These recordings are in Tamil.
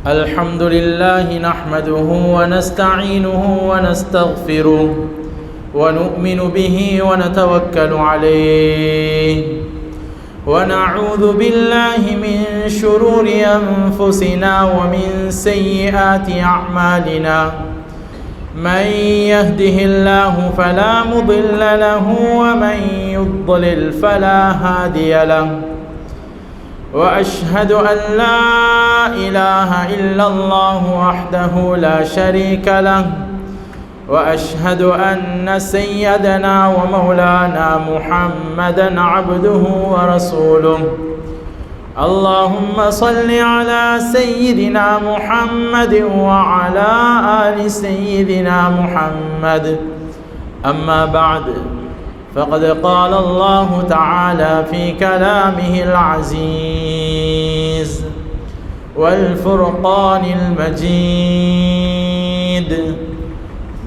الحمد لله نحمده ونستعينه ونستغفره ونؤمن به ونتوكل عليه ونعوذ بالله من شرور أنفسنا ومن سيئات أعمالنا من يهده الله فلا مضل له ومن يضلل فلا هادي له وأشهد أن لا إله إلا الله وحده لا شريك له وأشهد أن سيدنا ومولانا محمدا عبده ورسوله اللهم صل على سيدنا محمد وعلى آل سيدنا محمد أما بعد فقد قال الله تعالى في كلامه العزيز والفرقان المجيد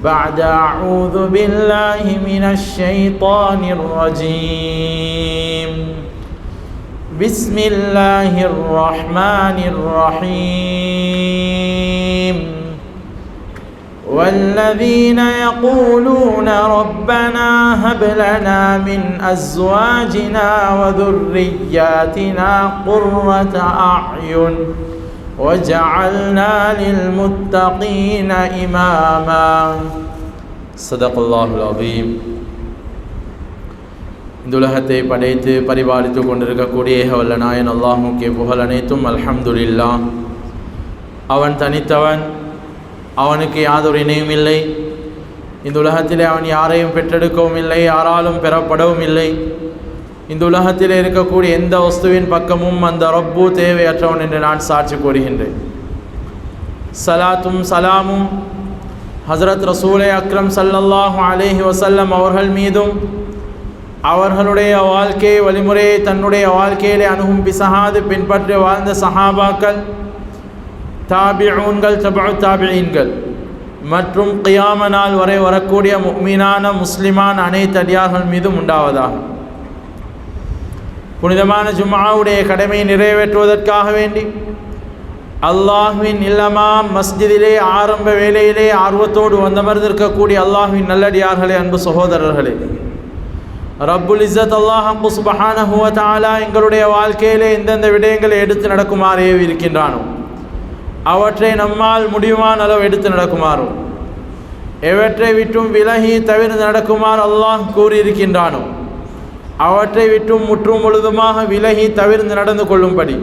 بعد أعوذ بالله من الشيطان الرجيم بسم الله الرحمن الرحيم والذين يقولون ربنا هب لنا من أزواجنا وذرياتنا قرة أعين وجعلنا للمتقين إماما صدق الله العظيم. இந்த உலகத்தை படைத்து பரிபாலித்து கொண்டிருக்கக்கூடிய ஏகவல்ல நாயன் அல்லாஹ்வுக்கே புகழ் அனைத்தும் அல்ஹம்துலில்லாஹ். அவன் தனித்தவன், அவனுக்கு யாதொரு இணையும் இல்லை. இந்த உலகத்திலே அவன் யாரையும் பெற்றெடுக்கவும் இல்லை, யாராலும் பெறப்படவும் இல்லை. இந்த உலகத்திலே இருக்கக்கூடிய எந்த வஸ்துவின் பக்கமும் அந்த ரப்பு தேவையற்றவன் என்று நான் சாட்சி கூறுகின்றேன். சலாத்தும் சலாமும் ஹஸ்ரத் ரசூலே அக்ரம் ஸல்லல்லாஹு அலைஹி வஸல்லம் அவர்கள் மீதும், அவர்களுடைய வாழ்க்கை வழிமுறையை தன்னுடைய வாழ்க்கையிலே அணுகும் பிசகாது பின்பற்றி வாழ்ந்த சஹாபாக்கள், தாபிஊன்கள், தபஉ தாபிஈன்கள் மற்றும் கியாம நாள் வரை வரக்கூடிய முஃமினான முஸ்லிமான அனைத்து அடியார்கள் மீதும் உண்டாவதாக. புனிதமான ஜும்ஆவுடைய கடமையை நிறைவேற்றுவதற்காக வேண்டி அல்லாஹ்வின் இல்லமாம் மஸ்ஜிதிலே ஆரம்ப வேளையிலே ஆர்வத்தோடு வந்தமர்ந்திருக்கக்கூடிய அல்லாஹ்வின் நல்லடியார்களே, அன்பு சகோதரர்களே, ரப்புல் இஸ்ஸத் அல்லாஹ் சுப்ஹானஹு வ தஆலா எங்களுடைய வாழ்க்கையிலே எந்தெந்த விடயங்களை எடுத்து நடக்குமாறு இருக்கின்றானோ அவற்றை நம்மால் முடியுமான அளவு எடுத்து நடக்குமாறும், எவற்றை விட்டும் விலகி தவிர்த்து நடக்குமாறு அல்லாஹ் கூறியிருக்கின்றானோ அவற்றை விட்டும் முற்றும் முழுதுமாக விலகி தவிர்த்து நடந்து கொள்ளும்படி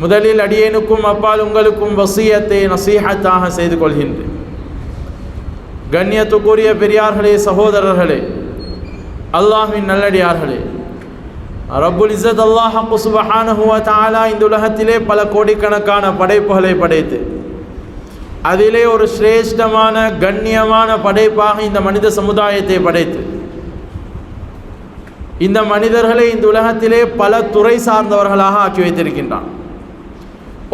முதலில் அடியேனுக்கும் அப்பால் உங்களுக்கும் வசியத்தை நசீஹத்தாக செய்து கொள்கின்றேன். கண்ணியத்துக்குரிய பெரியார்களே, சகோதரர்களே, அல்லாஹ்வின் நல்லடியார்களே, ரப்புல் இஸ்ஸத் அல்லாஹ் சுப்ஹானஹு வ தஆலா இந்த உலகத்திலே பல கோடிக்கணக்கான படைப்புகளை படைத்து அதிலே ஒரு சிரேஷ்டமான கண்ணியமான படைப்பாக இந்த மனித சமுதாயத்தை படைத்து இந்த மனிதர்களை இந்த உலகத்திலே பல துறை சார்ந்தவர்களாக ஆக்கி வைத்திருக்கின்றான்.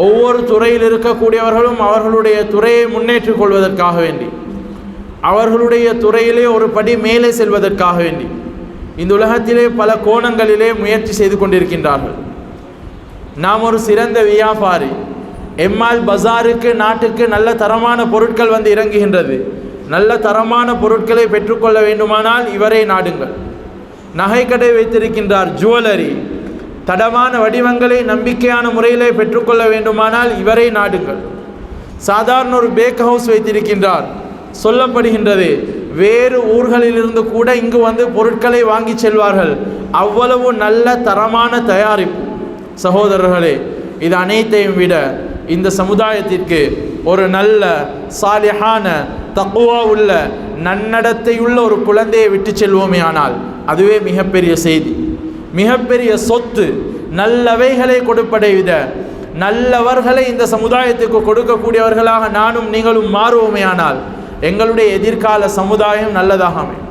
ஒவ்வொரு துறையில் இருக்கக்கூடியவர்களும் அவர்களுடைய துறையை முன்னேற்றிக் கொள்வதற்காக வேண்டி, அவர்களுடைய துறையிலே ஒரு படி மேலே செல்வதற்காக வேண்டி இந்த உலகத்திலே பல கோணங்களிலே முயற்சி செய்து கொண்டிருக்கின்றார்கள். நாம் ஒரு சிறந்த வியாபாரி, எம்மால் பஜாருக்கு நாட்டுக்கு நல்ல தரமான பொருட்கள் வந்து இறங்குகின்றது. நல்ல தரமான பொருட்களை பெற்றுக்கொள்ள வேண்டுமானால் இவரை நாடுங்கள். நகைக்கடை வைத்திருக்கின்றார், ஜுவல்லரி, தடமான வடிவங்களை நம்பிக்கையான முறையிலே பெற்றுக்கொள்ள வேண்டுமானால் இவரை நாடுங்கள். சாதாரண ஒரு பேக் ஹவுஸ் வைத்திருக்கின்றார், சொல்லப்படுகின்றது வேறு ஊர்களிலிருந்து கூட இங்கு வந்து பொருட்களை வாங்கி செல்வார்கள். அவ்வளவு நல்ல தரமான தயாரிப்பு. சகோதரர்களே, இது அனைத்தையும் விட இந்த சமுதாயத்திற்கு ஒரு நல்ல சாலிஹான தக்வா உள்ள நன்னடத்தையுள்ள ஒரு குழந்தையை விட்டு செல்வோமே ஆனால் அதுவே மிகப்பெரிய செய்தி, மிகப்பெரிய சொத்து. நல்லவைகளை கொடுப்பதை விட நல்லவர்களை இந்த சமுதாயத்துக்கு கொடுக்கக்கூடியவர்களாக நானும் நீங்களும் மாறுவோமே ஆனால் எங்களுடைய எதிர்கால சமுதாயம் நல்லதாக அமையும்.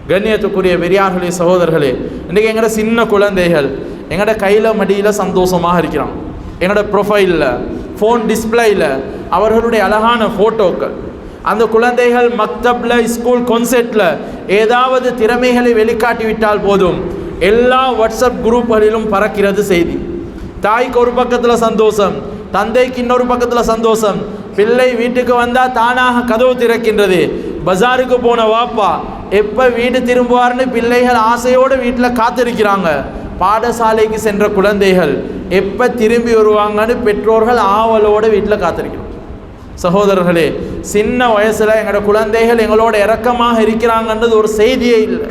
கண்ணியத்துக்குரிய பெரியார்களே, சகோதரர்களே, இன்றைக்கி எங்களோட சின்ன குழந்தைகள் எங்களோட கையில் மடியில் சந்தோஷமாக இருக்கிறான். எங்களோட ப்ரொஃபைலில், ஃபோன் டிஸ்பிளேயில் அவர்களுடைய அழகான ஃபோட்டோக்கள். அந்த குழந்தைகள் மக்தபில், ஸ்கூல் கான்செர்ட்டில் ஏதாவது திறமைகளை வெளிக்காட்டிவிட்டால் போதும், எல்லா வாட்ஸ்அப் குரூப்களிலும் பறக்கிறது செய்தி. தாய்க்கு ஒரு பக்கத்தில் சந்தோஷம், தந்தைக்கு இன்னொரு பக்கத்தில் சந்தோஷம். பிள்ளை வீட்டுக்கு வந்தால் தானாக கதவு திறக்கின்றது. பஜாருக்கு போன வாப்பா எப்போ வீடு திரும்புவார்னு பிள்ளைகள் ஆசையோடு வீட்டில் காத்திருக்கிறாங்க. பாடசாலைக்கு சென்ற குழந்தைகள் எப்போ திரும்பி வருவாங்கன்னு பெற்றோர்கள் ஆவலோடு வீட்டில் காத்திருக்கிறோம். சகோதரர்களே, சின்ன வயசில் எங்களோட குழந்தைகள் எங்களோட இரக்கமாக இருக்கிறாங்கன்றது ஒரு செய்தியே இல்லை.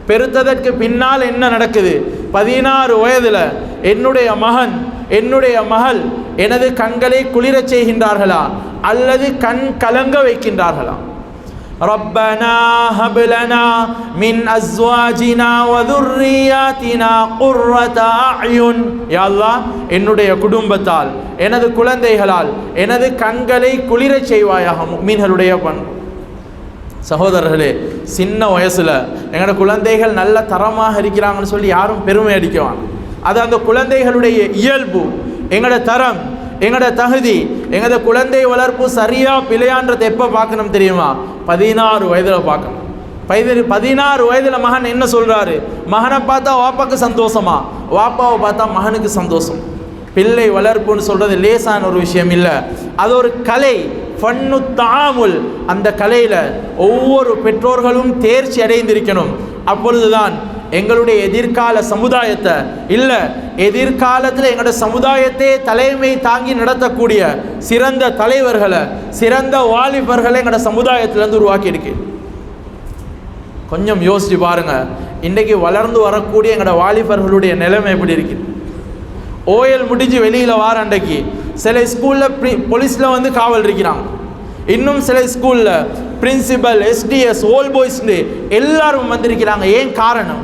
பெருத்ததற்கு பின்னால் என்ன நடக்குது? 16 வயதில் என்னுடைய மகன் என்னுடைய மகள் எனது கண்களை குளிரச் செய்கின்றார்களா அல்லது கண் கலங்க வைக்கின்றார்களா? ரப்பனா ஹப் லனா மின் அஸ்வாஜினா வ ذُرِّيَّاتِنَا قُرَّةَ أَعْيُنٍ. யா அல்லாஹ், என்னுடைய குடும்பத்தால் எனது குழந்தைகளால் எனது கண்களை குளிரச் செய்வாயாக. முஃமின்களுடைய பண்பு. சகோதரர்களே, சின்ன வயசில் எங்களோட குழந்தைகள் நல்ல தரமாக இருக்கிறாங்கன்னு சொல்லி யாரும் பெருமை அடிக்குவாங்க. அது அந்த குழந்தைகளுடைய இயல்பு. எங்களோட தரம், எங்களோட தகுதி, எங்களோட குழந்தை வளர்ப்பு சரியா பிழையான்றதை எப்போ பார்க்கணும் தெரியுமா? 16 வயதில் பார்க்கணும். 16 வயதில் மகன் என்ன சொல்கிறாரு? மகனை பார்த்தா வாப்பாவுக்கு சந்தோஷமா, வாப்பாவை பார்த்தா மகனுக்கு சந்தோஷம். பிள்ளை வளர்ப்புன்னு சொல்கிறது லேசான ஒரு விஷயம் இல்லை. அது ஒரு கலை, ஃபன்னு தாமுல். அந்த கலையில் ஒவ்வொரு பெற்றோர்களும் தேர்ச்சி அடைந்திருக்கணும். அப்பொழுதுதான் எங்களுடைய எதிர்கால சமுதாயத்தை இல்லை, எதிர்காலத்தில் எங்களோட சமுதாயத்தை தலைமை தாங்கி நடத்தக்கூடிய சிறந்த தலைவர்களை, சிறந்த வாலிபர்களை எங்களோட சமுதாயத்திலேருந்து உருவாக்கி இருக்கு. கொஞ்சம் யோசிச்சு பாருங்க, இன்றைக்கு வளர்ந்து வரக்கூடிய எங்களோட வாலிபர்களுடைய நிலைமை எப்படி இருக்குது? ஓஎல் முடிஞ்சு வெளியில் வார அன்றைக்கு சில ஸ்கூலில் போலீஸில் வந்து காவல் இருக்கிறாங்க. இன்னும் சில ஸ்கூலில் பிரின்சிபல், எஸ்டிஎஸ், ஓல் பாய்ஸ்னு எல்லாரும் வந்திருக்கிறாங்க. ஏன் காரணம்?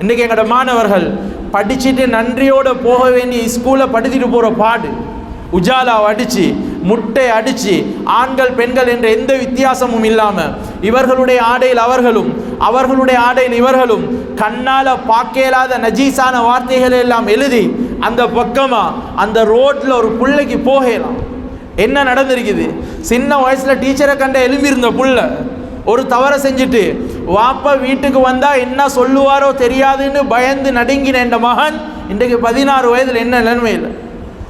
இன்றைக்கி எங்களோட மாணவர்கள் படிச்சுட்டு நன்றியோடு போக வேண்டிய ஸ்கூலில் படிச்சுட்டு போகிற பாடு, உஜாலாவை அடித்து, முட்டை அடித்து, ஆண்கள் பெண்கள் என்ற எந்த வித்தியாசமும் இல்லாமல் இவர்களுடைய ஆடையில் அவர்களும் அவர்களுடைய ஆடையில் இவர்களும் கண்ணால் பார்க்கலாத நஜீஸான வார்த்தைகளை எல்லாம் எழுதி அந்த பக்கமாக அந்த ரோட்டில் ஒரு பிள்ளைக்கு போகலாம். என்ன நடந்திருக்குது? சின்ன வயசில் டீச்சரை கண்ட எழும்பியிருந்த புள்ள ஒரு தவறை செஞ்சுட்டு வாப்பா வீட்டுக்கு வந்தால் என்ன சொல்லுவாரோ தெரியாதுன்னு பயந்து நடுங்கின என்ற மகன் இன்றைக்கு 16 வயதில் என்ன நிலைமையில்?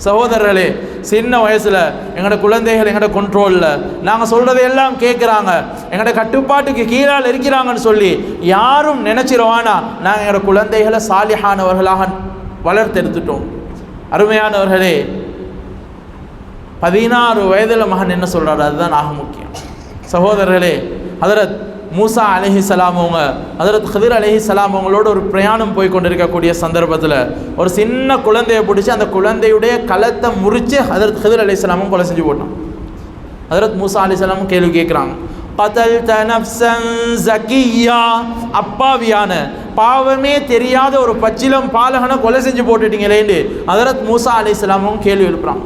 சகோதரர்களே, சின்ன வயசில் எங்களோட குழந்தைகள் எங்களோட கண்ட்ரோலில், நாங்கள் சொல்கிறதையெல்லாம் கேட்குறாங்க, எங்களோட கட்டுப்பாட்டுக்கு கீழால் இருக்கிறாங்கன்னு சொல்லி யாரும் நினச்சிருவானா நாங்கள் எங்களோட குழந்தைகளை சாலிஹானவர்களாக வளர்த்தெடுத்துட்டோம். அருமையானவர்களே, 16 வயதில் மகன் என்ன சொல்கிறாரு? அதுதான் ஆக முக்கியம். சகோதரர்களே, ஹதரத் மூசா அலைஹிஸ்ஸலாம் அவங்க ஹதரத் ஹிதர் அலைஹிஸ்ஸலாம் அவங்களோட ஒரு பிரயாணம் போய் கொண்டிருக்கக்கூடிய சந்தர்ப்பத்தில் ஒரு சின்ன குழந்தையை பிடிச்சி அந்த குழந்தையுடைய களத்தை முறித்து ஹதரத் ஹிதர் அலைஹிஸ்ஸலாமும் கொலை செஞ்சு போட்டான். ஹதரத் மூசா அலைஹிஸ்ஸலாமும் கேள்வி கேட்குறாங்க, கதல்த நஃப்ஸன் ஸகிய்யா, அப்பாவியான பாவமே தெரியாத ஒரு பச்சிலம் பாலகனை கொலை செஞ்சு போட்டுட்டீங்களேன்னு ஹதரத் மூசா அலைஹிஸ்ஸலாமும் கேள்வி எழுப்புறாங்க.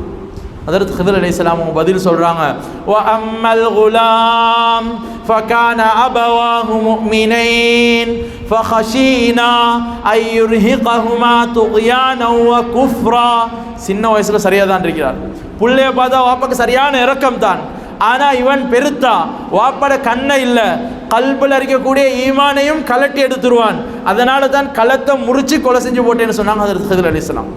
ஹதரத் ஹிதர் அலைஹிஸ்ஸலாம் பதில் சொல்கிறாங்க, வ அம்மல் குலாம் ஃபகான அபவாஹு முஃமினைன் ஃபஹஷீனா ஐயுர்ஹிகஹுமா துக்யானா வ குஃப்ரா. சின்ன வயசில் சரியாக தான் இருக்கிறார். புள்ளைய பார்த்தா வாப்பாக்கு சரியான இரக்கம் தான். ஆனால் இவன் பெருத்தா வாப்பட கண்ணை இல்லை, கல்பில் இருக்கக்கூடிய ஈமானையும் கலட்டி எடுத்துருவான். அதனால தான் களத்தை முறித்து கொலை செஞ்சு போட்டேன்னு சொன்னாங்க ஹதரத் ஹிதர் அலைஹிஸ்ஸலாம்.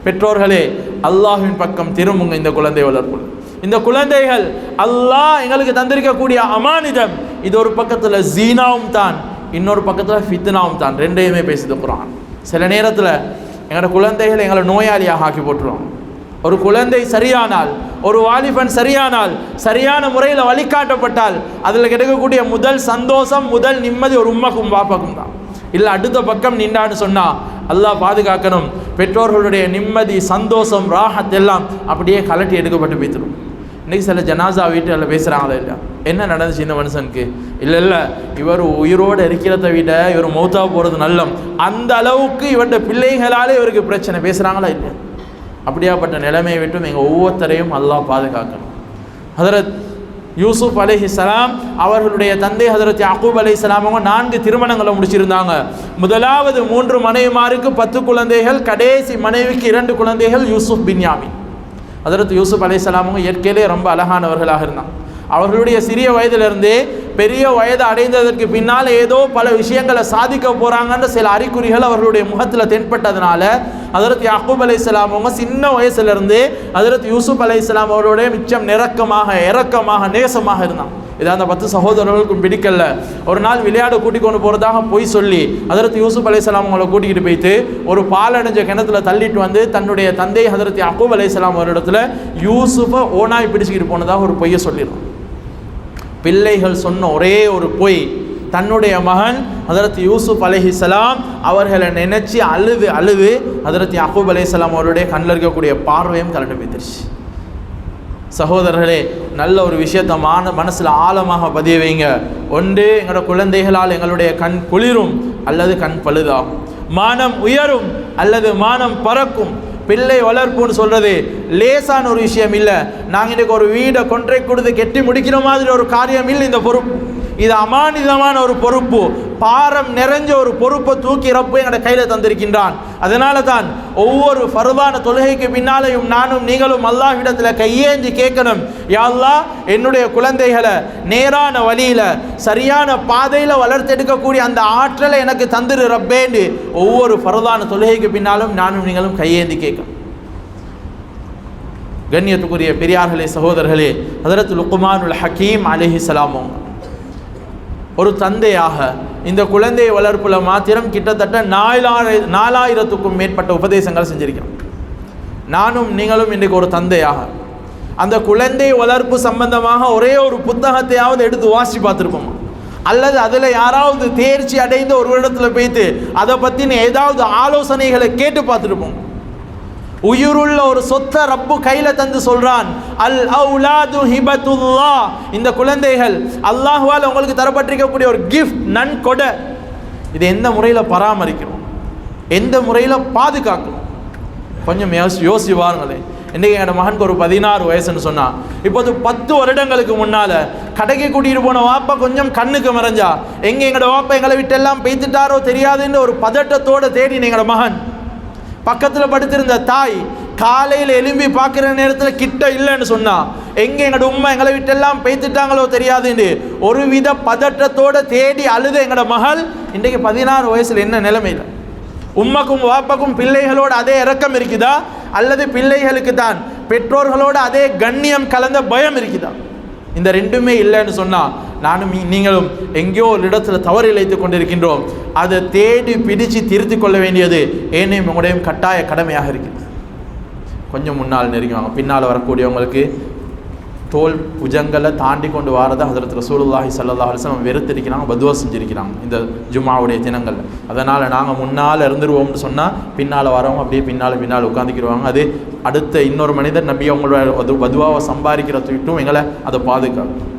பெற்றோர்களே, அல்லாஹ்வின் பக்கம் திரும்புங்க. இந்த குழந்தை வளர்ப்பு, இந்த குழந்தைகள் அல்லாஹ் எங்களுக்கு தந்திருக்கக்கூடிய அமானிதம். இது ஒரு பக்கத்தில் ஜீனாவும் தான், இன்னொரு பக்கத்தில் ஃபித்னாவும் தான். ரெண்டையுமே பேசுது குர்ஆன். சில நேரத்தில் எங்களோட குழந்தைகள் எங்களை நோயாளியாக ஆக்கி போட்டுருவோம். ஒரு குழந்தை சரியானால், ஒரு வாலிபன் சரியானால், சரியான முறையில் வழிகாட்டப்பட்டால் அதில் கிடைக்கக்கூடிய முதல் சந்தோஷம், முதல் நிம்மதி ஒரு உம்மக்கும் பாப்பாக்கும் தான். இல்லை அடுத்த பக்கம் நின்றான்னு சொன்னால் அல்லாஹ் பாதுகாக்கணும், பெற்றோர்களுடைய நிம்மதி, சந்தோஷம், ராஹத் எல்லாம் அப்படியே கலட்டி எடுக்கப்பட்டு போய்த்திடும். இன்றைக்கி சில ஜனாசா வீட்டில் பேசுகிறாங்களே, இல்லை என்ன நடந்துச்சு இந்த மனுஷனுக்கு? இல்லை இவர் உயிரோடு இருக்கிறத விட இவர் மௌத்தா போகிறது நல்லம், அந்த அளவுக்கு இவருடைய பிள்ளைகளாலே இவருக்கு பிரச்சனை பேசுகிறாங்களா இல்லை? அப்படியாப்பட்ட நிலைமையை விட்டும் எங்கள் ஒவ்வொருத்தரையும் அல்லாஹ் பாதுகாக்கணும். ஹதரத் யூசுப் அலைஹிஸ்ஸலாம் அவர்களுடைய தந்தை ஹதரத் யாக்கூப் அலைஹிஸ்ஸலாம் அவங்க 4 திருமணங்களை முடிச்சிருந்தாங்க. முதலாவது 3 மனைவிமாருக்கு 10 குழந்தைகள், கடைசி மனைவிக்கு 2 குழந்தைகள், யூசுப் பின்யாமின். ஹதரத் யூசுப் அலைஹிஸ்ஸலாம் அவங்க இயற்கையிலே ரொம்ப அழகானவர்களாக இருந்தாங்க. அவர்களுடைய சிறிய வயதிலிருந்தே பெரிய வயது அடைந்ததற்கு பின்னால் ஏதோ பல விஷயங்களை சாதிக்க போகிறாங்கன்ற சில அறிகுறிகள் அவர்களுடைய முகத்தில் தென்பட்டதுனால ஹஜ்ரத் யாக்கூப் அலைஹிஸ்ஸலாம் அவங்க சின்ன வயசுலேருந்து ஹஜ்ரத் யூசுப் அலைஹிஸ்ஸலாம் அவர்களுடைய மிச்சம் இரக்கமாக நேசமாக இருந்தாங்க. இதை அந்த 10 சகோதரர்களுக்கும் பிடிக்கல. ஒரு நாள் விளையாட கூட்டிக் கொண்டு போகிறதாக போய் சொல்லி ஹஜ்ரத் யூசுப் அலைஹிஸ்ஸலாம் அவங்களை கூட்டிகிட்டு போயிட்டு ஒரு பாலடைஞ்ச கிணத்துல தள்ளிட்டு வந்து தன்னுடைய தந்தை ஹஜ்ரத் யாக்கூப் அலைஹிஸ்ஸலாம் அவரிடத்துல யூசுஃபை ஓனாய் பிடிச்சிக்கிட்டு போனதாக ஒரு பொய்யை சொல்லிடுறோம். பிள்ளைகள் சொன்ன ஒரே ஒரு பொய், தன்னுடைய மகன் ஹஜ்ரத் யூசுப் அலைஹிஸ்ஸலாம் அவர்களை நினைச்சு அழுது ஹஜ்ரத் யாக்கூப் அலைஹிஸ்ஸலாம் அவருடைய கண்ணில் இருக்கக்கூடிய பார்வையும் கலண்டு போய்த்துருச்சு. சகோதரர்களே, நல்ல ஒரு விஷயத்தை மனசில் ஆழமாக பதிய வைங்க. ஒன்று, எங்களோட குழந்தைகளால் எங்களுடைய கண் குளிரும் அல்லது கண் பழுதாகும், மானம் உயரும் அல்லது மானம் பறக்கும். பிள்ளை வளர்ப்புன்னு சொல்கிறது லேசான ஒரு விஷயம் இல்லை. நாங்கள் இன்றைக்கு ஒரு வீடை கொன்றை கொடுத்து கெட்டி முடிக்கிற மாதிரி ஒரு காரியம் இல்லை. இந்த பொறுப்பு இது அமானிதமான ஒரு பொறுப்பு, பாரம் நிறைஞ்ச ஒரு பொறுப்பை தூக்கி ரப்பு எங்களோட கையில் தந்திருக்கின்றான். அதனால தான் ஒவ்வொரு ஃபர்தான தொழுகைக்கு பின்னாலையும் நானும் நீங்களும் அல்லாஹ்விடத்தில் கையேந்தி கேட்கணும், யா அல்லாஹ் என்னுடைய குழந்தைகளை நேரான வழியில் சரியான பாதையில் வளர்த்தெடுக்கக்கூடிய அந்த ஆற்றலை எனக்கு தந்துரு ரப்பேன்னு ஒவ்வொரு ஃபர்தான தொழுகைக்கு பின்னாலும் நானும் நீங்களும் கையேந்தி கேட்கணும். கண்ணியத்துக்குரிய பெரியார்களே, சகோதரர்களே, ஹஜ்ரத் லுக்மானுல் ஹக்கீம் அலைஹிஸ்ஸலாம் ஒரு தந்தையாக இந்த குழந்தை வளர்ப்புல மாத்திரம் கிட்டத்தட்ட 4000க்கும் மேற்பட்ட உபதேசங்கள் செஞ்சிருக்கிறோம். நானும் நீங்களும் இன்றைக்கு ஒரு தந்தையாக அந்த குழந்தை வளர்ப்பு சம்பந்தமாக ஒரே ஒரு புத்தகத்தையாவது எடுத்து வாசி பார்த்துருப்போம், அல்லது அதில் யாராவது தேர்ச்சி அடைந்த ஒரு இடத்துல போய்த்து அதை பற்றின ஏதாவது ஆலோசனைகளை கேட்டு பார்த்துருப்போம். உயிருள்ள ஒரு சொத்தை ரப்பு கையில தந்து சொல்றான், அல் அவுலாது ஹிபத்துல்லாஹ், இந்த குழந்தைகள் அல்லாஹ்வால் உங்களுக்கு தரப்பட்டிருக்கக்கூடிய ஒரு கிஃப்ட், நன்கொடை. இது எந்த முறையில் பராமரிக்கணும், எந்த முறையில் பாதுகாக்கணும், கொஞ்சம் யோசி பாருங்களேன். இன்றைக்கி என்னோட மகனுக்கு ஒரு 16 வயசுன்னு சொன்னான். இப்போது 10 வருடங்களுக்கு முன்னால் கடைக்கு கூட்டிகிட்டு போன வாப்பா கொஞ்சம் கண்ணுக்கு மறைஞ்சா எங்களோட வாப்பா எங்களை விட்டெல்லாம் பெய்த்துட்டாரோ தெரியாதுன்னு ஒரு பதட்டத்தோடு தேடின எங்களோட மகன். பக்கத்தில் படுத்திருந்த தாய் காலையில் எழும்பி பார்க்குற நேரத்தில் கிட்ட இல்லைன்னு சொன்னா, எங்கே எங்களோட உம்மா எங்களை விட்டெல்லாம் பெய்த்துட்டாங்களோ தெரியாதுன்னு ஒரு வித பதட்டத்தோடு தேடி அழுத எங்களோட மகள் இன்றைக்கு 16 வயசில் என்ன நிலைமையில்? உம்மாக்கும் வாப்பாக்கும் பிள்ளைகளோட அதே இரக்கம் இருக்குதா, அல்லது பிள்ளைகளுக்கு தான் பெற்றோர்களோட அதே கண்ணியம் கலந்த பயம் இருக்குதா? இந்த ரெண்டுமே இல்லைன்னு சொன்னால் நானும் நீங்களும் எங்கேயோ ஒரு இடத்துல தவறு இழைத்து கொண்டிருக்கின்றோம். அதை தேடி பிடிச்சு திருத்தி கொள்ள வேண்டியது ஏனையும் உங்களுடையும் கட்டாய கடமையாக இருக்குது. கொஞ்சம் முன்னால் நெருங்குவாங்க, பின்னால் வரக்கூடியவங்களுக்கு தோல் புஜங்களை தாண்டி கொண்டு வாரதை ஹஜ்ரத் ரசூலுல்லாஹி ஸல்லல்லாஹு அலைஹி வஸல்லம் வெறுத்திருக்கிறாங்க, பதுவா செஞ்சிருக்கிறாங்க இந்த ஜும்மாவுடைய தினங்களில். அதனால் நாங்கள் முன்னால் இருந்துருவோம்னு சொன்னால் பின்னால் வரவங்க அப்படியே பின்னால் உட்காந்துக்கிடுவாங்க. அது அடுத்த இன்னொரு மனிதர் நம்பி அவங்களோட பதுவாவை சம்பாதிக்கிறதுட்டும் எங்களை அதை பாதுகாக்கும்.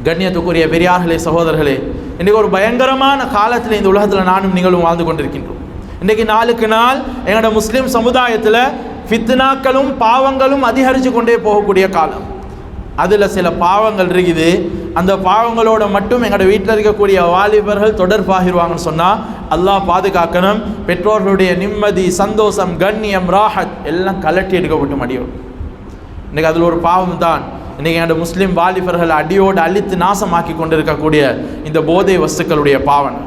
கண்ணியத்துக்குரிய பெரியார்களே, சகோதரர்களே, இன்றைக்கு ஒரு பயங்கரமான காலத்தில் இந்த உலகத்தில் நானும் நீங்களும் வாழ்ந்து கொண்டிருக்கின்றோம். இன்றைக்கு நாளுக்கு நாள் எங்களோட முஸ்லீம் சமுதாயத்தில் ஃபித்னாக்களும் பாவங்களும் அதிகரித்து கொண்டே போகக்கூடிய காலம். அதில் சில பாவங்கள் இருக்குது, அந்த பாவங்களோட மட்டும் எங்களோட வீட்டில் இருக்கக்கூடிய வாலிபர்கள் தொடர்பாகிடுவாங்கன்னு சொன்னால் அல்லாஹ் பாதுகாக்கணும். பெற்றோர்களுடைய நிம்மதி, சந்தோஷம், கண்ணியம், ராஹத் எல்லாம் கலட்டி எடுக்கப்பட்டு மடியும். இன்றைக்கி அதில் ஒரு பாவம் தான் இன்றைக்கி என்னோட முஸ்லீம் வாலிபர்கள் அடியோடு அழித்து நாசமாக்கி கொண்டிருக்கக்கூடிய இந்த போதை வஸ்துக்களுடைய பாவனை.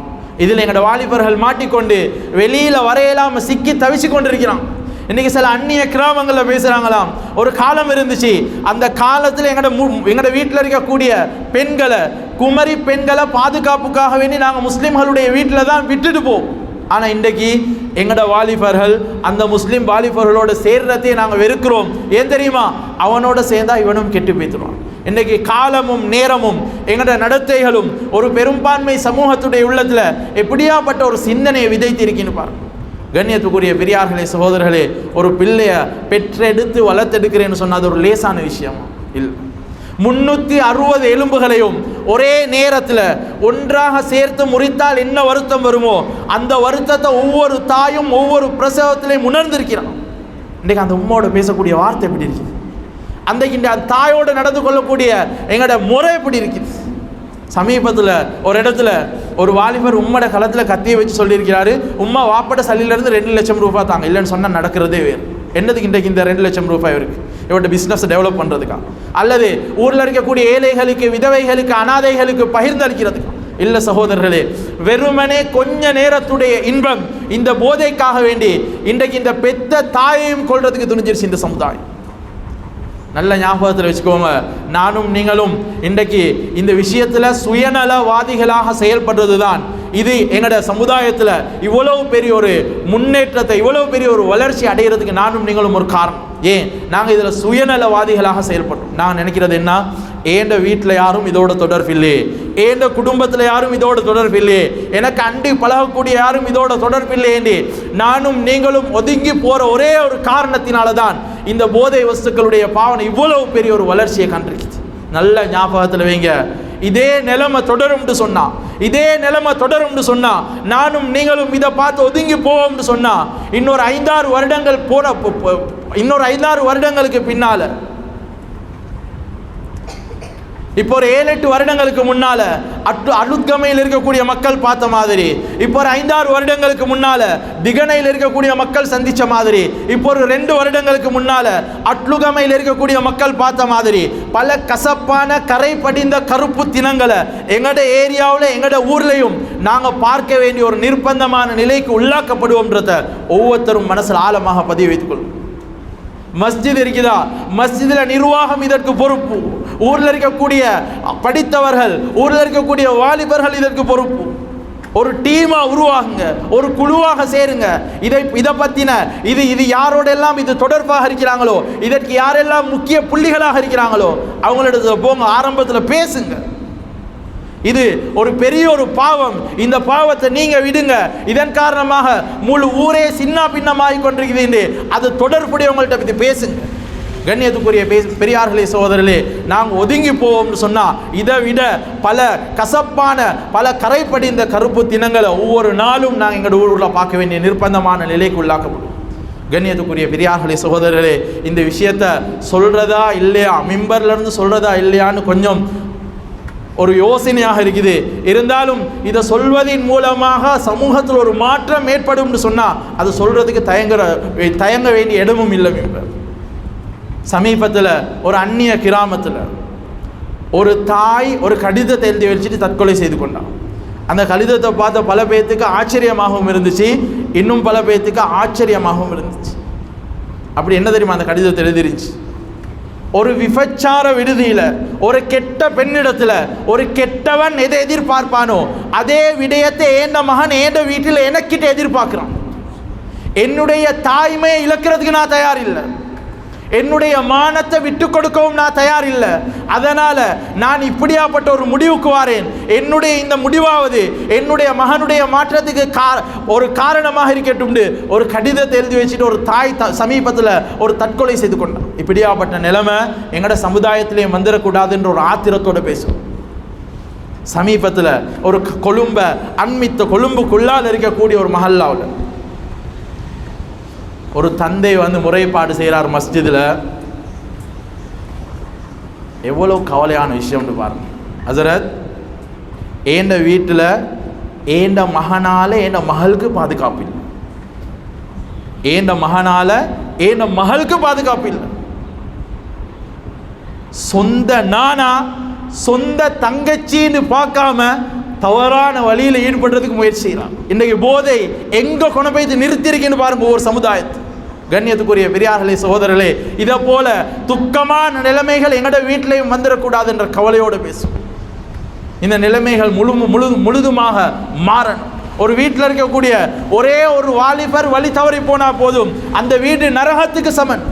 இதில் எங்களோட வாலிபர்கள் மாட்டிக்கொண்டு வெளியில் வரையலாமல் சிக்கி தவிச்சு கொண்டிருக்கிறான். இன்றைக்கி சில அந்நிய கிராமங்களில் பேசுகிறாங்களாம், ஒரு காலம் இருந்துச்சு, அந்த காலத்தில் எங்களோட வீட்டில் இருக்கக்கூடிய பெண்களை, குமரி பெண்களை பாதுகாப்புக்காக வேண்டி நாங்கள் முஸ்லீம்களுடைய வீட்டில் தான் விட்டுட்டு போவோம். ஆனால் இன்றைக்கி எங்களோட வாலிபர்கள் அந்த முஸ்லீம் வாலிபர்களோட சேர்றதே நாங்கள் வெறுக்கிறோம். ஏன் தெரியுமா? அவனோட சேர்ந்தா இவனும் கெட்டு போய்த்துருவான். இன்றைக்கி காலமும் நேரமும் எங்களோட நடத்தைகளும் ஒரு பெரும்பான்மை சமூகத்துடைய உள்ளத்தில் எப்படியாப்பட்ட ஒரு சிந்தனையை விதைத்திருக்கின்னு பாருங்க. கண்ணியத்துக்குரிய பெரியார்களே, சகோதரர்களே, ஒரு பிள்ளைய பெற்றெடுத்து வளர்த்தெடுக்கிறேன்னு சொன்னால் அது ஒரு லேசான விஷயமா இல்லை. 360 எலும்புகளையும் ஒரே நேரத்தில் ஒன்றாக சேர்த்து முறித்தால் என்ன வருத்தம் வருமோ அந்த வருத்தத்தை ஒவ்வொரு தாயும் ஒவ்வொரு பிரசவத்திலையும் உணர்ந்திருக்கிறான். இன்றைக்கு அந்த உம்மோட பேசக்கூடிய வார்த்தை எப்படி இருக்குது, அந்த தாயோடு நடந்து கொள்ளக்கூடிய எங்களோட முறை எப்படி இருக்குது. சமீபத்தில் ஒரு இடத்துல ஒரு வாலிபர் உம்மோட களத்தில் கத்தியை வச்சு சொல்லியிருக்கிறாரு, உம்மா வாப்பட சல்லிலேருந்து 2 லட்சம் ரூபாய் தாங்க, இல்லைன்னு சொன்னால் நடக்கிறதே வேறு. என்னதுக்கு இன்றைக்கு இந்த 2 லட்சம் ரூபாய் இருக்குது? இவருடைய பிஸ்னஸை டெவலப் பண்ணுறதுக்கா, அல்லது ஊரில் இருக்கக்கூடிய ஏழைகளுக்கு, விதவைகளுக்கு, அனாதைகளுக்கு பகிர்ந்தளிக்கிறதுக்கா? இல்லை சகோதரர்களே, வெறுமனே கொஞ்ச நேரத்துடைய இன்பம் இந்த போதைக்காக வேண்டி இன்றைக்கு இந்த பெத்த தாயையும் கொள்றதுக்கு துணிஞ்சிருச்சு இந்த சமுதாயம். நல்ல ஞாபகத்தில் வச்சுக்கோங்க, நானும் நீங்களும் இன்றைக்கு இந்த விஷயத்தில் சுயநலவாதிகளாக செயல்படுறது தான் இது எங்களோட சமுதாயத்தில் இவ்வளவு பெரிய ஒரு முன்னேற்றத்தை, இவ்வளவு பெரிய ஒரு வளர்ச்சி அடைகிறதுக்கு நானும் நீங்களும் ஒரு காரணம். ஏன் நாங்கள் இதில் சுயநலவாதிகளாக செயல்படுறோம்? நான் நினைக்கிறது என்ன, ஏண்ட வீட்டில் யாரும் இதோட தொடர்பு இல்லையே, ஏண்ட குடும்பத்தில் யாரும் இதோட தொடர்பு இல்லையே, எனக்கு அண்டி பழகக்கூடிய யாரும் இதோட தொடர்பு இல்லையே, நானும் நீங்களும் ஒதுங்கி போகிற ஒரே ஒரு காரணத்தினால தான் இந்த போதை வஸ்துக்களுடைய பாவனை இவ்வளவு பெரிய ஒரு வளர்ச்சியை கண்டிருக்குது. நல்ல ஞாபகத்தில் வைங்க, இதே நிலைமை தொடரும்னு சொன்னா, இதே நிலைமை தொடரும்னு சொன்னா, நானும் நீங்களும் இதை பார்த்து ஒதுங்கி போவோம்னு சொன்னா, இன்னொரு 5-6 வருடங்கள் போன, இன்னொரு 5-6 வருடங்களுக்கு பின்னால, இப்போ ஒரு 7-8 வருடங்களுக்கு முன்னால அலுத்கமையில் இருக்கக்கூடிய மக்கள் பார்த்த மாதிரி, இப்போ ஒரு 5-6 வருடங்களுக்கு முன்னால திகனையில் இருக்கக்கூடிய மக்கள் சந்திச்ச மாதிரி, இப்போ ஒரு 2 வருடங்களுக்கு முன்னால அட்லுகமையில் இருக்கக்கூடிய மக்கள் பார்த்த மாதிரி பல கசப்பான கரை படிந்த கருப்பு தினங்களை எங்கட ஏரியாவில், எங்கட ஊர்லையும் நாங்கள் பார்க்க வேண்டிய ஒரு நிர்பந்தமான நிலைக்கு உள்ளாக்கப்படுவோம்ன்றத ஒவ்வொருத்தரும் மனசில் ஆழமாக பதிவு வைத்துக் கொள்ளும். மஸ்ஜித் இருக்குதா, மஸ்ஜிதில் நிர்வாகம் இதற்கு பொறுப்பு. ஊரில் இருக்கக்கூடிய படித்தவர்கள், ஊரில் இருக்கக்கூடிய வாலிபர்கள் இதற்கு பொறுப்பு. ஒரு டீமா உருவாகுங்க, ஒரு குழுவாக சேருங்க. இதை பற்றின இது யாரோடெல்லாம் இது தொடர்பாக இருக்கிறாங்களோ, இதற்கு யாரெல்லாம் முக்கிய புள்ளிகளாக இருக்கிறாங்களோ அவங்களோட போங்க, ஆரம்பத்தில் பேசுங்க. இது ஒரு பெரிய ஒரு பாவம். இந்த பாவத்தை நீங்க விடுங்க. இதன் காரணமாக முழு ஊரே சின்ன பின்னமாகி கொண்டிருக்கிறது. அது தொடர்புடையவங்கள்ட்ட பற்றி பேசுங்க. கண்ணியத்துக்குரிய பெரியார்களே, சகோதரர்களே, நாங்கள் ஒதுங்கி போவோம்னு சொன்னால் இதை விட பல கசப்பான, பல கரைப்படிந்த கருப்பு தினங்களை ஒவ்வொரு நாளும் நாங்கள் எங்களோட ஊரில் பார்க்க வேண்டிய நிர்பந்தமான நிலைக்கு உள்ளாக்கப்படும். கண்ணியத்துக்குரிய பெரியார்களே, சகோதரர்களே, இந்த விஷயத்தை சொல்கிறதா இல்லையா, மிம்பர்லேருந்து சொல்கிறதா இல்லையான்னு கொஞ்சம் ஒரு யோசனையாக இருக்குது. இருந்தாலும் இதை சொல்வதின் மூலமாக சமூகத்தில் ஒரு மாற்றம் ஏற்படும்னு சொன்னால் அது சொல்கிறதுக்கு தயங்க வேண்டிய இடமும் இல்லை. சமீபத்தில் ஒரு அந்நிய கிராமத்தில் ஒரு தாய் ஒரு கடிதத்தை எழுதி வச்சுட்டு தற்கொலை செய்து கொண்டான். அந்த கடிதத்தை பார்த்த பல பேர்த்துக்கு ஆச்சரியமாகவும் இருந்துச்சு, இன்னும் பல பேர்த்துக்கு ஆச்சரியமாகவும் இருந்துச்சு. அப்படி என்ன தெரியுமா, அந்த கடிதத்தை எழுதிருந்துச்சு, ஒரு விபச்சார விடுதியில் ஒரு கெட்ட பெண்ணிடத்தில் ஒரு கெட்டவன் எதை எதிர்பார்ப்பானோ அதே விடயத்தை ஏண்ட மகன் ஏண்ட வீட்டில் எனக்கிட்ட எதிர்பார்க்கிறான். என்னுடைய தாய்மையை இழக்கிறதுக்கு நான் தயார் இல்லை, என்னுடைய மானத்தை விட்டு கொடுக்கவும் நான் தயார் இல்லை. அதனால் நான் இப்படியாப்பட்ட ஒரு முடிவுக்கு வாரேன். என்னுடைய இந்த முடிவாவது என்னுடைய மகனுடைய மாற்றத்துக்கு ஒரு காரணமாக இருக்கட்டும். ஒரு கடிதத்தை எழுதி வச்சுட்டு ஒரு தாய் சமீபத்தில் ஒரு தற்கொலை செய்து கொண்டான். இப்படியாப்பட்ட நிலைமை எங்களோட சமுதாயத்திலேயே வந்துடக்கூடாதுன்ற ஒரு ஆத்திரத்தோடு பேசும். சமீபத்தில் ஒரு கொழும்புக்குள்ளால் இருக்கக்கூடிய ஒரு மஹல்லாவில் ஒரு தந்தை முறைப்பாடு செய்கிறார் மஸ்ஜிதில். எவ்வளோ கவலையான விஷயம்னு பாருங்க. ஹஸரத், ஏண்ட வீட்டில் ஏண்ட மகனால் ஏண்ட மகளுக்கு பாதுகாப்பு இல்லை, ஏண்ட மகனால் ஏண்ட மகளுக்கு பாதுகாப்பு இல்லை. சொந்த நானா சொந்த தங்கச்சின்னு பார்க்காம தவறான வழியில் ஈடுபடுறதுக்கு முயற்சி செய்யலாம். இன்றைக்கு போதை எங்கே கொண்டு போய் நிறுத்திருக்குன்னு பாருங்க ஒவ்வொரு சமுதாயத்தை. கண்ணியத்துக்குரிய பெரியார்களே, சகோதரர்களே, இதை போல துக்கமான நிலைமைகள் எங்களோட வீட்டிலையும் வந்துடக்கூடாது என்ற கவலையோடு பேசும். இந்த நிலைமைகள் முழுதுமாக மாறணும். ஒரு வீட்டில் இருக்கக்கூடிய ஒரே ஒரு வாலிபர் வழி தவறி போனால் போதும், அந்த வீடு நரகத்துக்கு சமன்.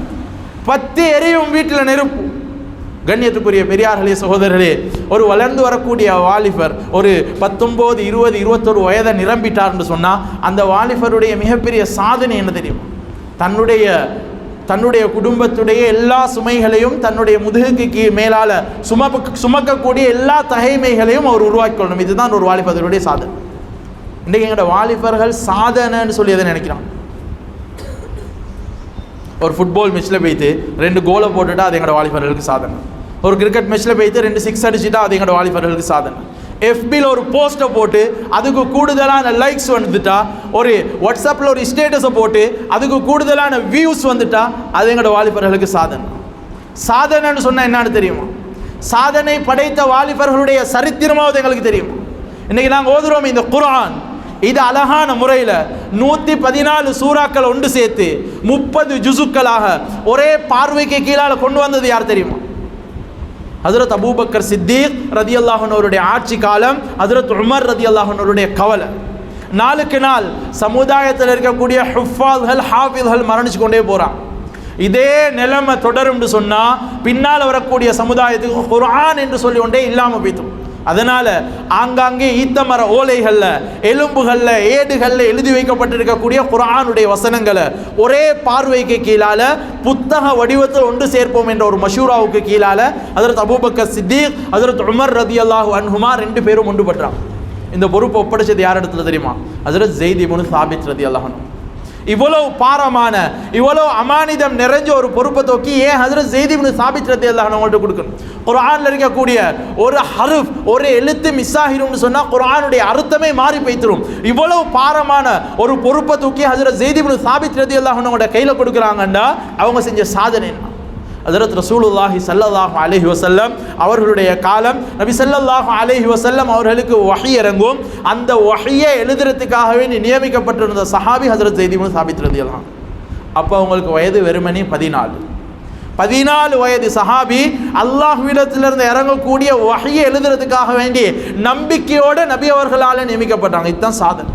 10 எரியும் வீட்டில் நெருப்பு. கண்ணியத்துக்குரிய பெரியார்களே, சகோதரர்களே, ஒரு வளர்ந்து வரக்கூடிய வாலிபர் ஒரு 19, 20, 21 வயதை நிரம்பிட்டார்னு சொன்னால் அந்த வாலிபருடைய மிகப்பெரிய சாதனை என்ன தெரியும்? தன்னுடைய குடும்பத்துடைய எல்லா சுமைகளையும் தன்னுடைய முதுகுக்கு மேலால் சுமக்கக்கூடிய எல்லா தகைமைகளையும் அவர் உருவாக்கி கொள்ளணும். இதுதான் ஒரு வாலிபருடைய சாதனை. இன்றைக்கு எங்களோட வாலிபர்கள் சாதனைன்னு சொல்லி எதை நினைக்கிறான்? ஒரு ஃபுட்பால் மேட்ச்சில் போய்த்து 2 கோலை போட்டுட்டா அது எங்களோட வாலிபர்களுக்கு சாதனை. ஒரு கிரிக்கெட் மேட்ச்சில் போய்த்து 2 6 அடிச்சுட்டா அது எங்களோட வாலிபர்களுக்கு சாதனை. எஃபியில் ஒரு போஸ்ட்டை போட்டு அதுக்கு கூடுதலான லைக்ஸ் வந்துட்டா, ஒரு வாட்ஸ்அப்பில் ஒரு ஸ்டேட்டஸை போட்டு அதுக்கு கூடுதலான வியூஸ் வந்துட்டா அது எங்களோட வாலிபர்களுக்கு சாதனை. சாதனைன்னு சொன்னால் என்னன்னு தெரியுமா? சாதனை படைத்த வாலிபர்களுடைய சரித்திரமாவது எங்களுக்கு தெரியும். இன்னைக்கு நாங்கள் ஓதுறோம் இந்த குர்ஆன், இது அழகான முறையில் 114 சூறாக்கள் ஒன்று சேர்த்து 30 ஜுசுக்களாக ஒரே பார்வைக்கு கீழால் கொண்டு வந்தது யார் தெரியுமா? ஹஜ்ரத் அபூபக்கர் சித்திக் ரதியல்லாஹு அன்ஹுடைய ஆட்சி காலம், ஹஜ்ரத் உமர் ரதியல்லாஹு அன்ஹுடைய கவலை. நாளுக்கு நாள் சமுதாயத்தில் இருக்கக்கூடிய ஹுஃபாஸ்கள் ஹாஃபிஸ்கள் மரணிச்சு கொண்டே போகிறான். இதே நிலைமை தொடரும்னு சொன்னால் பின்னால் வரக்கூடிய சமுதாயத்துக்கு குர்ஆன் என்று சொல்லி கொண்டே இல்லாமல் போய்த்தோம். அதனால் ஆங்காங்கே ஈத்தமர ஓலைகளில், எலும்புகளில், ஏடுகளில் எழுதி வைக்கப்பட்டிருக்கக்கூடிய குர்ஆனுடைய வசனங்களை ஒரே பார்வைக்கு கீழால் புத்தக வடிவத்தில் ஒன்று சேர்ப்போம் என்ற ஒரு மஷூராவுக்கு கீழால் ஹஜ்ரத் அபூபக்கர் சித்திக், ஹஜ்ரத் உமர் ரதியல்லாஹு அன்ஹுமா 2 பேரும் ஒன்றுபட்டாங்க. இந்த பொறுப்பை ஒப்படைச்சது யார் இடத்துல தெரியுமா? ஹஜ்ரத் ஸைத் இப்னு சாபித் ரதியல்லாஹு அன்ஹு. இவ்வளவு பாரமான, இவ்வளவு அமானிதம் நிறைஞ்ச ஒரு பொறுப்பை தூக்கி ஏன் ஹஜ்ரத் ஸைத் இப்னு சாபித் ரலியல்லாஹு அன்ஹு அவங்கள்ட்ட கொடுக்கணும்? குர்ஆன்ல இருக்கக்கூடிய ஒரு ஹர்ஃப், ஒரு எழுத்து மிஸ் ஆகிரும்னு சொன்னா குர்ஆனுடைய அர்த்தமே மாறி போய்த்திரும். இவ்வளவு பாரமான ஒரு பொறுப்பை தூக்கி ஹஜ்ரத் ஸைத் இப்னு சாபித் ரலியல்லாஹு அன்ஹு அவங்களோட கையில கொடுக்குறாங்கன்னா அவங்க செஞ்ச சாதனை என்ன? ஹஜ்ரத் ரசூலுல்லாஹி ஸல்லல்லாஹு அலைஹி வஸல்லம் அவர்களுடைய காலம், நபி ஸல்லல்லாஹு அலைஹி வஸல்லம் அவர்களுக்கு வஹி இறங்கும். அந்த வஹியை எழுதுறதுக்காகவே நியமிக்கப்பட்டிருந்த சஹாபி ஹஜ்ரத் ஸைத் இப்னு சாபித் ரலியல்லாஹு அன்ஹு. அப்போ அவங்களுக்கு வயது வெறுமனே 14 வயது சஹாபி அல்லாஹ்விடத்திலிருந்து இறங்கக்கூடிய வஹியை எழுதுறதுக்காக வேண்டி நம்பிக்கையோட நபி அவர்களால் நியமிக்கப்பட்டாங்க. இதுதான் சாதனை.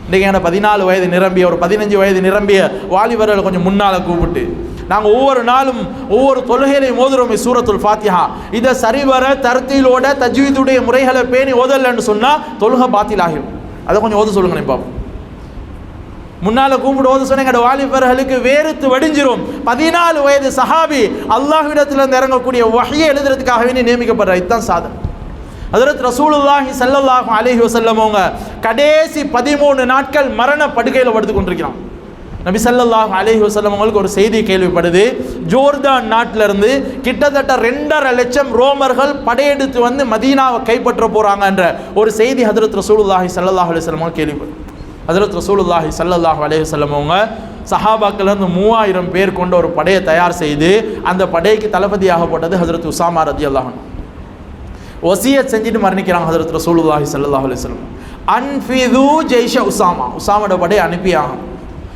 இன்றைக்கி என்ன 14 வயது நிரம்பிய, ஒரு 15 வயது நிரம்பிய வாலிபர்கள் கொஞ்சம் முன்னால் கூப்பிட்டு நாங்கள் ஒவ்வொரு நாளும் ஒவ்வொரு தொழுகையிலையும் ஓதுறோம் சூரத்துல் ஃபாத்திஹா. இதை சரிவர தர்த்தீலோட தஜ்வீதுடைய முறைகளை பேணி ஓதலன்னு சொன்னால் தொழுகை பாத்தில் ஆகிடும். அதை கொஞ்சம் ஓத சொல்லுங்க. பாப்பா முன்னால் கூப்பிட்டு ஓத சொன்ன எங்களோட வாலிபர்களுக்கு வேறுத்து வடிஞ்சிரும். 14 வயது சஹாபி அல்லாஹ்விடத்திலிருந்து இறங்கக்கூடிய வஹியை எழுதுறதுக்காக வேண்டி நியமிக்கப்படுற. இதுதான் சாதனை. ஹஜ்ரத் ரசூலுல்லாஹி ஸல்லல்லாஹு அலைஹி வஸல்லம் அவங்க கடைசி 13 நாட்கள் மரண படுக்கையில் படுத்து கொண்டிருக்கிறான். நபி ஸல்லல்லாஹு அலைஹி வஸல்லம் அவங்களுக்கு ஒரு செய்தி கேள்விப்படுது. ஜோர்தான் நாட்டிலிருந்து கிட்டத்தட்ட 2.5 லட்சம் ரோமர்கள் படையெடுத்து வந்து மதீனாவை கைப்பற்ற போகிறாங்கன்ற ஒரு செய்தி ஹஜ்ரத் ரசூலுல்லாஹி ஸல்லல்லாஹு அலைஹி வஸல்லம் அவங்க கேள்விப்படுது. ஹஜ்ரத் ரசூலுல்லாஹி ஸல்லல்லாஹு அலைஹி வஸல்லம் அவங்க சஹாபாக்கள்லேருந்து 3000 பேர் கொண்ட ஒரு படையை தயார் செய்து அந்த படைக்கு தளபதியாக போட்டது ஹஜ்ரத் உஸாமா ரலியல்லாஹு அன்ஹு. வசியத் செஞ்சுட்டு மரணிக்கிறாங்க ஹஜ்ரத் ரசூலுல்லாஹி ஸல்லல்லாஹு அலைஹி வஸல்லம். அன்ஃபிது ஜெய்ஷ உஸாமா, உஸாமாவோட படையை அனுப்பியாகும்.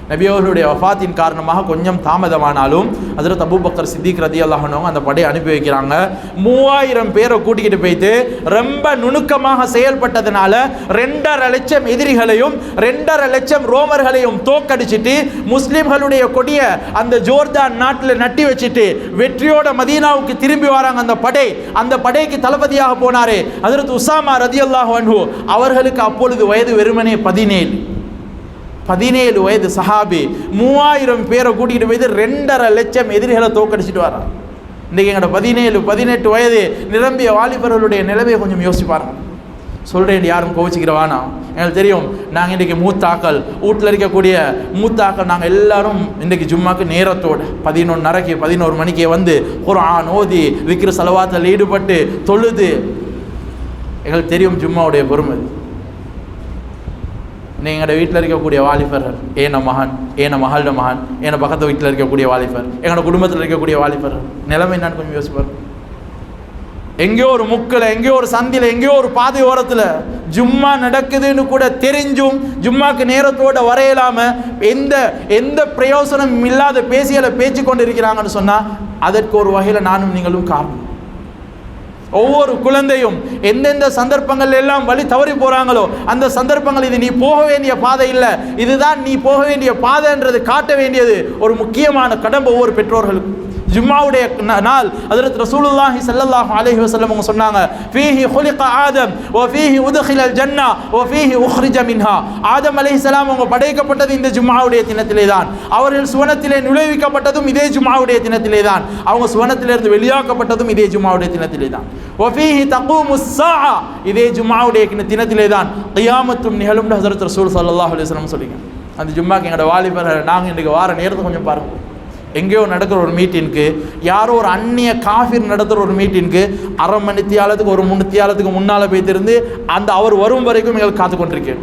நபி அவர்களுடைய வஃபாத்தின் காரணமாக கொஞ்சம் தாமதமானாலும் ஹஜ்ரத் அபூபக்கர் சித்திக் ரலியல்லாஹு அன்ஹு அந்த படையை அனுப்பி வைக்கிறாங்க. 3000 பேரை கூட்டிக்கிட்டு போயிட்டு ரொம்ப நுணுக்கமாக செயல்பட்டதுனால 2.5 லட்சம் எதிரிகளையும் 2.5 லட்சம் ரோமர்களையும் தோக்கடிச்சிட்டு முஸ்லிம்களுடைய கொடிய அந்த ஜோர்தான் நாட்டில் நட்டி வச்சுட்டு வெற்றியோட மதீனாவுக்கு திரும்பி வராங்க. அந்த படைக்கு தளபதியாக போனாரே ஹஜ்ரத் உஸாமா ரலியல்லாஹு அன்ஹு அவர்களுக்கு அப்பொழுது வயது வெறுமனே 17 வயது சஹாபி 3000 பேரை கூட்டிகிட்டு போயிட்டு 2.5 லட்சம் எதிரிகளை தோக்கடிச்சிட்டு வரான். இன்றைக்கி எங்களோட 17-18 வயது நிரம்பிய வாலிபர்களுடைய நிலைமையை கொஞ்சம் யோசிச்சு பாருங்க. சொல்கிறேன், யாரும் கோவிச்சுக்கிறவானா? எங்களுக்கு தெரியும், நாங்கள் இன்றைக்கி மூத்தாக்கள் வீட்டில் இருக்கக்கூடிய மூத்தாக்கள் நாங்கள் எல்லாரும் இன்றைக்கி ஜும்மாக்கு நேரத்தோடு 11:30 மணிக்கு வந்து குர்ஆன் ஓதி விக்ரு ஸலவாத்தில் ஈடுபட்டு தொழுது. எங்களுக்கு தெரியும் ஜும்மாவுடைய பொறுமை. எங்களோட வீட்டில் இருக்கக்கூடிய வாலிபர்கள், ஏன மகன், ஏன மகளோட மகன், ஏன பக்கத்து வீட்டில் இருக்கக்கூடிய வாலிபர், எங்களோட குடும்பத்தில் இருக்கக்கூடிய வாலிபர் நிலைமை என்னன்னு கொஞ்சம் யோசிப்பார். எங்கேயோ ஒரு முக்கில், எங்கேயோ ஒரு சந்தியில், எங்கேயோ ஒரு பாதை ஓரத்தில் ஜும்மா நடக்குதுன்னு கூட தெரிஞ்சும் ஜும்மாக்கு நேரத்தோடு வரையலாமல் எந்த பிரயோசனம் இல்லாத பேசியலை பேச்சு கொண்டு இருக்கிறாங்கன்னு சொன்னால் அதற்கு ஒரு வகையில் நானும் நீங்களும் காரணம். ஒவ்வொரு குழந்தையும் எந்தெந்த சந்தர்ப்பங்கள் எல்லாம் வழி தவறி போகிறாங்களோ அந்த சந்தர்ப்பங்கள் இது நீ போக வேண்டிய பாதை இல்லை, இதுதான் நீ போக வேண்டிய பாதைன்றது காட்ட வேண்டியது ஒரு முக்கியமான கடமை ஒவ்வொரு பெற்றோர்களுக்கும். ஜும்மாவுடைய நாள் ஹஜ்ரத் ரசூலுல்லாஹி ஸல்லல்லாஹு அலைஹி வஸல்லம் அவங்க சொன்னாங்க, ஃபீஹி خلق ஆதம் வ ஃபீஹி உத்கில அல் ஜன்னah வ ஃபீஹி உக்ரிஜ மின்ஹா. ஆதம் அலைஹிஸ்ஸலாம் அவங்க படைக்கப்பட்டது இந்த ஜும்மாவுடைய தினத்திலே தான். அவர்கள் சுவனத்திலே நுழைவிக்கப்பட்டதும் இதே ஜும்மாவுடைய தினத்திலே தான். அவங்க சுவனத்திலிருந்து வெளியாக்கப்பட்டதும் இதே ஜும்மாவுடைய தினத்திலே தான். வ ஃபீஹி தகூமுஸ் ஸாஅ, இதே ஜும்மாவுடைய தினத்திலே தான் கியாமத்தும் நிகழும் ஹஜ்ரத் ரசூல் ஸல்லல்லாஹு அலைஹி வஸல்லம் சொல்லிங்க. அந்த ஜும்மாக்கு எங்களோட வாலிபர்கள் நாங்கள் இன்றைக்கு வார நேரத்தை கொஞ்சம் பாருங்கள். எங்கேயோ நடக்கிற ஒரு மீட்டிங்க்கு, யாரோ ஒரு அந்நிய காஃபிர் நடத்துகிற ஒரு மீட்டிங்க்கு 1/2 மணி தியாலத்துக்கு 1 3 தியாலத்துக்கு முன்னால் போய்த்திருந்து அவர் வரும் வரைக்கும் எங்களுக்கு காத்து கொண்டிருக்கேன்.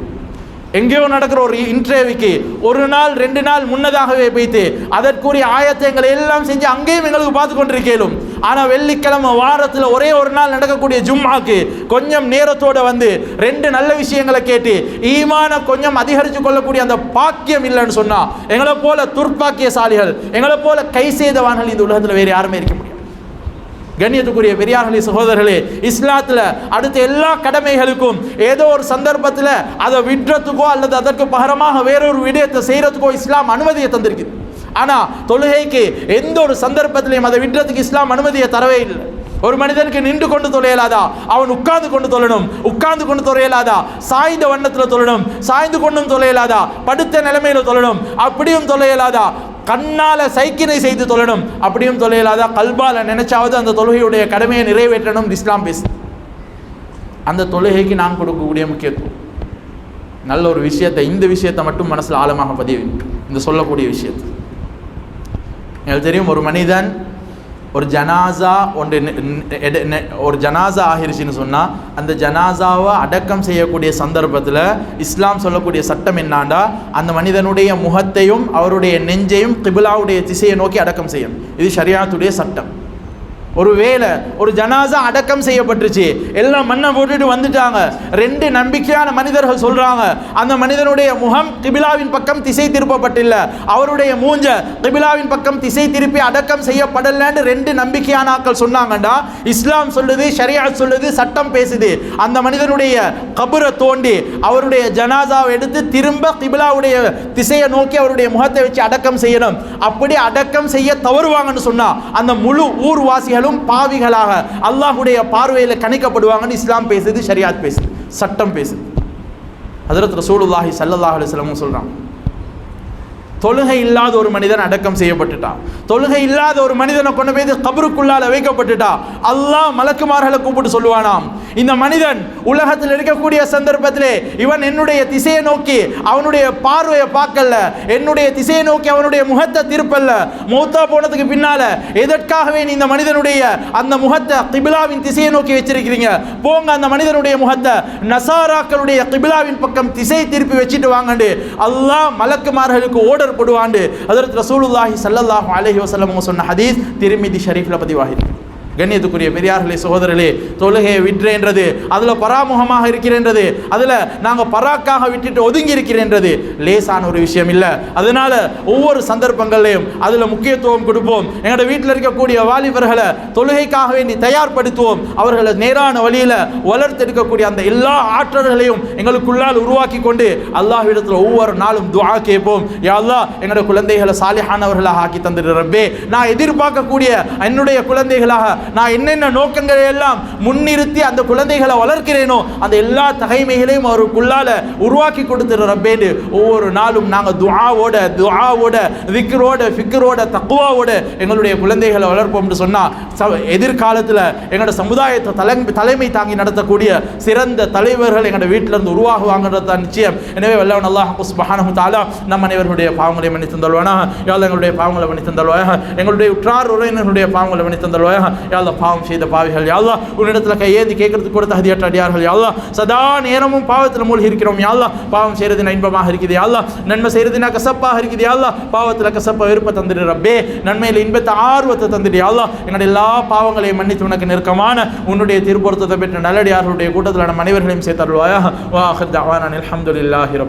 எங்கேயோ நடக்கிற ஒரு இன்டர்வியூக்கு ஒரு நாள் 2 நாள் முன்னதாகவே போய்த்து அதற்குரிய ஆயத்தங்களை எல்லாம் செஞ்சு அங்கேயும் எங்களுக்கு பார்த்து கொண்டிருக்கலும். ஆனால் வெள்ளிக்கிழமை வாரத்தில் ஒரே ஒரு நாள் நடக்கக்கூடிய ஜும்மாக்கு கொஞ்சம் நேரத்தோடு வந்து 2 நல்ல விஷயங்களை கேட்டு ஈமான கொஞ்சம் அதிகரித்து கொள்ளக்கூடிய அந்த பாக்கியம் இல்லைன்னு சொன்னால் எங்களை போல துர்ப்பாக்கியசாலிகள், எங்களை போல கை செய்தவான்கள் இந்த உலகத்தில் வேறு யாருமே இருக்க முடியும். கண்ணியத்துக்குரிய பெரியார்களே, சகோதரர்களே, இஸ்லாத்தில் அடுத்த எல்லா கடமைகளுக்கும் ஏதோ ஒரு சந்தர்ப்பத்தில் அதை விடுறதுக்கோ அல்லது அதற்கு பகரமாக வேறொரு விடயத்தை செய்கிறதுக்கோ இஸ்லாம் அனுமதியை தந்திருக்குது. ஆனால் தொழுகைக்கு எந்த ஒரு சந்தர்ப்பத்திலையும் அதை விடுறதுக்கு இஸ்லாம் அனுமதியை தரவே இல்லை. ஒரு மனிதனுக்கு நின்று கொண்டு தொலையலாதா, அவன் உட்கார்ந்து கொண்டு தொழணும், உட்கார்ந்து கொண்டு தொலையலாதா, சாய்ந்த வண்ணத்தில் தொழணும், சாய்ந்து கொண்டும் தொலையலாதா, படுத்த நிலைமையில் தொழணும், அப்படியும் தொலையலாதா, கண்ணால சைக்கினை செய்து தொழணும், அப்படியும் தொலையலாதா, கல்பால நினைச்சாவது அந்த தொழுகையுடைய கடமையை நிறைவேற்றணும் இஸ்லாம் பேசு. அந்த தொழுகைக்கு நான் கொடுக்கக்கூடிய முக்கியத்துவம் நல்ல ஒரு விஷயத்தை, இந்த விஷயத்தை மட்டும் மனசில் ஆழமாக பதிவு, இந்த சொல்லக்கூடிய விஷயத்தை. எனக்கு தெரியும், ஒரு மனிதன் ஒரு ஜனாசா ஒரு ஜனாசா ஆகிருச்சுன்னு சொன்னால் அந்த ஜனாசாவை அடக்கம் செய்யக்கூடிய சந்தர்ப்பத்தில் இஸ்லாம் சொல்லக்கூடிய சட்டம் என்னாண்டா, அந்த மனிதனுடைய முகத்தையும் அவருடைய நெஞ்சையும் கிபிலாவுடைய திசையை நோக்கி அடக்கம் செய்யணும். இது ஷரியாத்துடைய சட்டம். ஒருவேளை ஒரு ஜனாசா அடக்கம் செய்யப்பட்டுருச்சு, எல்லாம் மண்ணை போட்டுட்டு வந்துட்டாங்க, 2 நம்பிக்கையான மனிதர்கள் சொல்றாங்க அந்த மனிதனுடைய முகம் கிபிலாவின் பக்கம் திசை திருப்பப்பட்டில்லை, அவருடைய மூஞ்ச கிபிலாவின் பக்கம் திசை திருப்பி அடக்கம் செய்யப்படலன்னு 2 நம்பிக்கையான ஆட்கள் சொன்னாங்கண்டா, இஸ்லாம் சொல்லுது, ஷரியாத் சொல்லுது, சட்டம் பேசுது, அந்த மனிதனுடைய கபரை தோண்டி அவருடைய ஜனாசாவை எடுத்து திரும்ப கிபிலாவுடைய திசையை நோக்கி அவருடைய முகத்தை வச்சு அடக்கம் செய்யணும். அப்படி அடக்கம் செய்ய தவறுவாங்கன்னு சொன்னா அந்த முழு ஊர்வாசிகள் பாவிகளாக அல்லாஹ்வுடைய பார்வையில் கணிக்கப்படுவாங்கன்னு இஸ்லாம் பேசுது, ஷரியாத் பேசுது, சட்டம் பேசுது. ஹஜ்ரத் ரசூலுல்லாஹி ஸல்லல்லாஹு அலைஹி வஸல்லம் சொல்றாங்க, தொழுகை இல்லாத ஒரு மனிதன் அடக்கம் செய்யப்பட்டுட்டா, தொழுகை இல்லாத ஒரு மனிதனை கொண்டு போய் கபருக்குள்ளால வைக்கப்பட்டுட்டா, அல்லாஹ் மலக்குமார்களை கூப்பிட்டு சொல்லுவானாம், இந்த மனிதன் உலகத்தில் இருக்கக்கூடிய சந்தர்ப்பத்திலே இவன் என்னுடைய திசையை நோக்கி அவனுடைய பார்வையை பார்க்கல, என்னுடைய திசையை நோக்கி அவனுடைய முகத்தை திருப்பல்ல, மௌத்தா போனதுக்கு பின்னால எதற்காகவே நீ இந்த மனிதனுடைய அந்த முகத்தை கிபிலாவின் திசையை நோக்கி வச்சிருக்கிறீங்க, போங்க அந்த மனிதனுடைய முகத்தை நசாராக்களுடைய கிபிலாவின் பக்கம் திசை திருப்பி வச்சுட்டு வாங்கண்டு அல்லாஹ் மலக்குமார்களுக்கு ஓடர் போடுவாண்டு ஹஜ்ரத் ரசூலுல்லாஹி ஸல்லல்லாஹு அலைஹி வஸல்லம் சொன்ன ஹதீஸ் திர்மிதி ஷரீஃப்ல பதிவாகிருக்கு. கண்ணியத்துக்குரிய பெரியார்களே, சகோதரர்களே, தொழுகையை விட்டுறேன்றது, அதில் பராமுகமாக இருக்கிறேன்றது, அதில் நாங்கள் பராக்காக விட்டுட்டு ஒதுங்கி இருக்கிறேன்றது லேசான ஒரு விஷயம் இல்லை. அதனால ஒவ்வொரு சந்தர்ப்பங்களையும் அதில் முக்கியத்துவம் கொடுப்போம். எங்களோட வீட்டில் இருக்கக்கூடிய வாலிபர்களை தொழுகைக்காக வேண்டி தயார்படுத்துவோம். அவர்களை நேரான வழியில் வளர்த்தெடுக்கக்கூடிய அந்த எல்லா ஆற்றல்களையும் எங்களுக்குள்ளால் உருவாக்கி கொண்டு அல்லாஹ்விடத்தில் ஒவ்வொரு நாளும் துஆ கேட்போம். யா அல்லாஹ், எங்களோட குழந்தைகளை சாலிஹானவர்களாக ஆக்கி தந்துடு ரப்பே. நான் எதிர்பார்க்கக்கூடிய என்னுடைய குழந்தைகளாக நான் என்னென்ன நோக்கங்களை எல்லாம் முன்னிறுத்தி அந்த குழந்தைகளை வளர்க்கிறேனோ அந்த எல்லா தகைமைகளையும் அவருக்குள்ளால உருவாக்கி கொடுத்துற ரப்பேன்னு ஒவ்வொரு நாளும் நாங்கள் துஆவோட திக்ரோட ஃபிக்ரோட தக்வாவோட எங்களுடைய குழந்தைகளை வளர்ப்போம்னு சொன்னால் எதிர்காலத்தில் எங்களோட சமுதாயத்தை தலைமை தாங்கி நடத்தக்கூடிய சிறந்த தலைவர்கள் எங்களோட வீட்டிலிருந்து உருவாகுவாங்கன்றது தான் நிச்சயம். எனவே வல்லவன் அல்லாஹ் சுப்ஹானஹு தஆலா நம் அனைவருடைய பாவங்களை மன்னித்து தருவானாக. யா அல்லாஹ், எங்களுடைய பாவங்களை மன்னித்து தருவாயாக. எங்களுடைய உற்றார் உறவினர்களுடைய பாவங்களை மன்னித்து தருவாயாக. யா அல்லாஹ், பாவம் செய்த பாவிகள் யா அல்லாஹ், உன்னிடத்தில் கையேந்தி கேட்கறதுக்கு கூட தகுதியற்ற அடியார்கள் யா அல்லாஹ், சதா நேரமும் பாவத்தில் மூழ்கி இருக்கிறோம் யா அல்லாஹ். பாவம் செய்யறது இன்பமாக இருக்குது யா அல்லாஹ், நன்மை செய்யறதுனா கசப்பாக இருக்குது யா அல்லாஹ். பாவத்தில் கசப்ப விருப்ப தந்துடு ரப்பே, நன்மையில் இன்பத்தை ஆர்வத்தை தந்துடு யா அல்லாஹ். எங்களுடைய எல்லா பாவங்களையும் மன்னித்து உனக்கு நெருக்கமான உன்னுடைய திருப்பொருத்தத்தை பெற்ற நல்லடியார்களுடைய கூட்டத்தில் நம் அனைவர்களையும் சேர்த்தருள்வாயாக. வா ஆகிர் தஅவானா அல்ஹம்துலில்லாஹி ரப்பில்